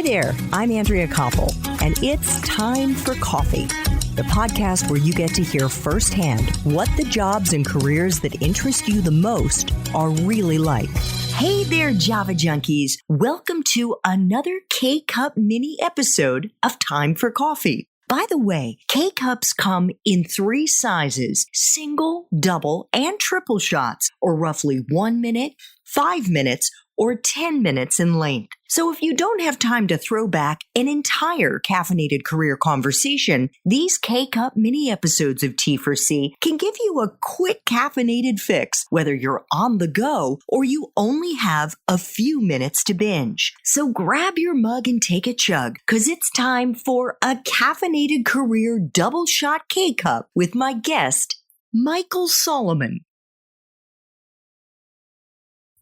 Hi there, I'm Andrea Koppel, and it's time for Coffee, the podcast where you get to hear firsthand what the jobs and careers that interest you the most are really like. Hey there, Java Junkies. Welcome to another K-Cup mini episode of Time for Coffee. By the way, K-Cups come in 3 sizes, single, double, and triple shots, or roughly 1 minute, 5 minutes, or 10 minutes in length. So if you don't have time to throw back an entire caffeinated career conversation, these K-Cup mini episodes of T4C can give you a quick caffeinated fix, whether you're on the go or you only have a few minutes to binge. So grab your mug and take a chug, because it's time for a caffeinated career double shot K-Cup with my guest, Michael Solomon.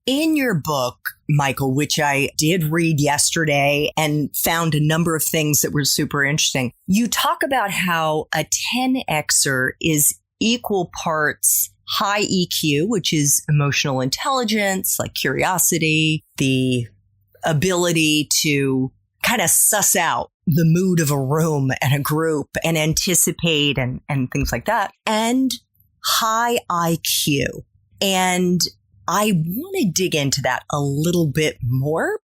In your book, Michael, which I did read yesterday and found a number of things that were super interesting, you talk about how a 10Xer is equal parts high EQ, which is emotional intelligence, like curiosity, the ability to kind of suss out the mood of a room and a group and anticipate and things like that, and high IQ. And I want to dig into that a little bit more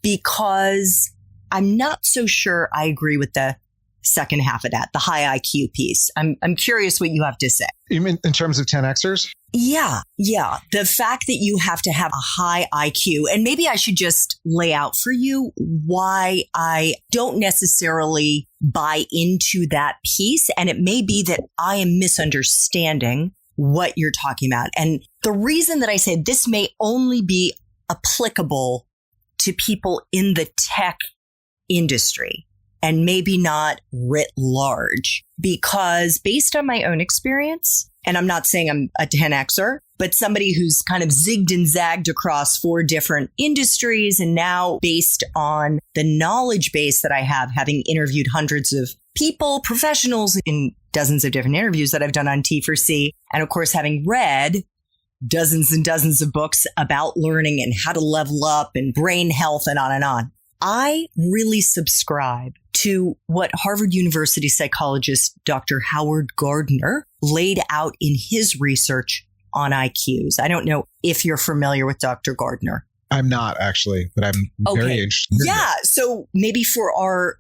because I'm not so sure I agree with the second half of that, the high IQ piece. I'm curious what you have to say. You mean in terms of 10Xers? Yeah. The fact that you have to have a high IQ, and maybe I should just lay out for you why I don't necessarily buy into that piece. And it may be that I am misunderstanding what you're talking about. And the reason that I say this may only be applicable to people in the tech industry and maybe not writ large, because based on my own experience, and I'm not saying I'm a 10Xer, but somebody who's kind of zigged and zagged across 4 different industries, and now based on the knowledge base that I have, having interviewed hundreds of people, professionals in dozens of different interviews that I've done on T4C, and of course, having read dozens and dozens of books about learning and how to level up and brain health and on and on. I really subscribe to what Harvard University psychologist Dr. Howard Gardner laid out in his research on IQs. I don't know if you're familiar with Dr. Gardner. I'm not actually, but I'm very interested. Yeah. So maybe for our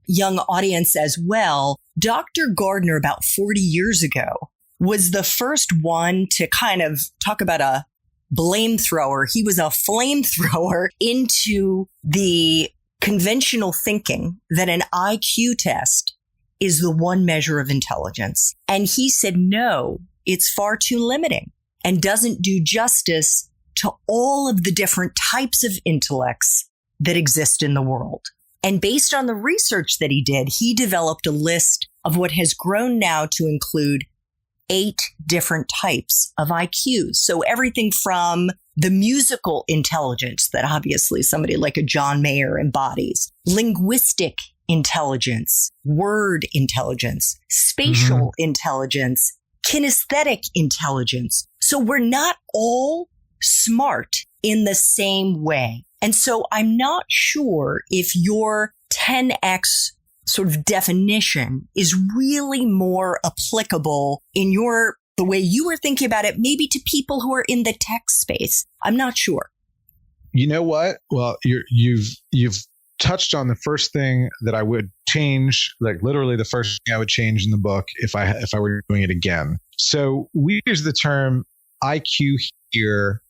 young audience as well, Dr. Gardner about 40 years ago was the first one to kind of talk about a blame thrower. He was a flamethrower into the conventional thinking that an IQ test is the one measure of intelligence. And he said, no, it's far too limiting and doesn't do justice to all of the different types of intellects that exist in the world. And based on the research that he did, he developed a list of what has grown now to include 8 different types of IQs. So everything from the musical intelligence that obviously somebody like a John Mayer embodies, linguistic intelligence, word intelligence, spatial intelligence, kinesthetic intelligence. So we're not all smart in the same way. And so I'm not sure if your 10X sort of definition is really more applicable in the way you were thinking about it, maybe to people who are in the tech space. I'm not sure. You know what? Well, you've touched on the first thing that I would change, like literally the first thing I would change in the book if I were doing it again. So we use the term IQ here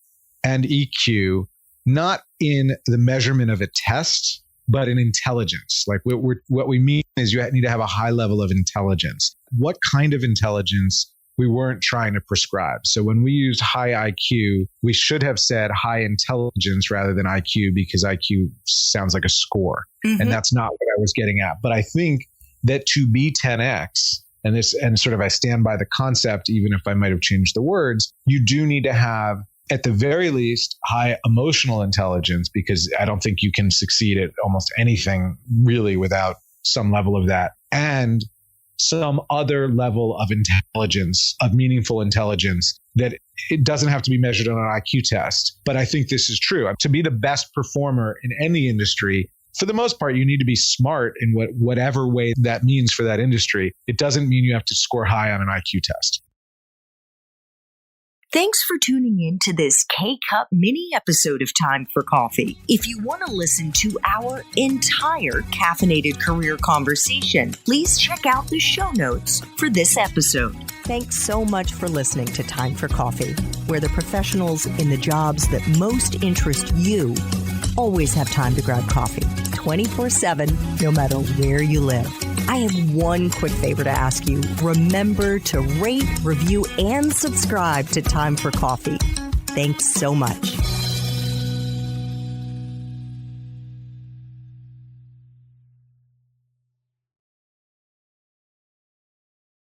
and EQ, not in the measurement of a test, but in intelligence. Like what we mean is you need to have a high level of intelligence. What kind of intelligence we weren't trying to prescribe. So when we used high IQ, we should have said high intelligence rather than IQ, because IQ sounds like a score. And that's not what I was getting at. But I think that to be 10X, and sort of I stand by the concept, even if I might have changed the words, you do need to have, at the very least, high emotional intelligence, because I don't think you can succeed at almost anything really without some level of that. And some other level of intelligence, of meaningful intelligence, that it doesn't have to be measured on an IQ test. But I think this is true. To be the best performer in any industry, for the most part, you need to be smart in whatever way that means for that industry. It doesn't mean you have to score high on an IQ test. Thanks for tuning in to this K-Cup mini episode of Time for Coffee. If you want to listen to our entire caffeinated career conversation, please check out the show notes for this episode. Thanks so much for listening to Time for Coffee, where the professionals in the jobs that most interest you always have time to grab coffee 24/7, no matter where you live. I have one quick favor to ask you. Remember to rate, review, and subscribe to Time for Coffee. Thanks so much.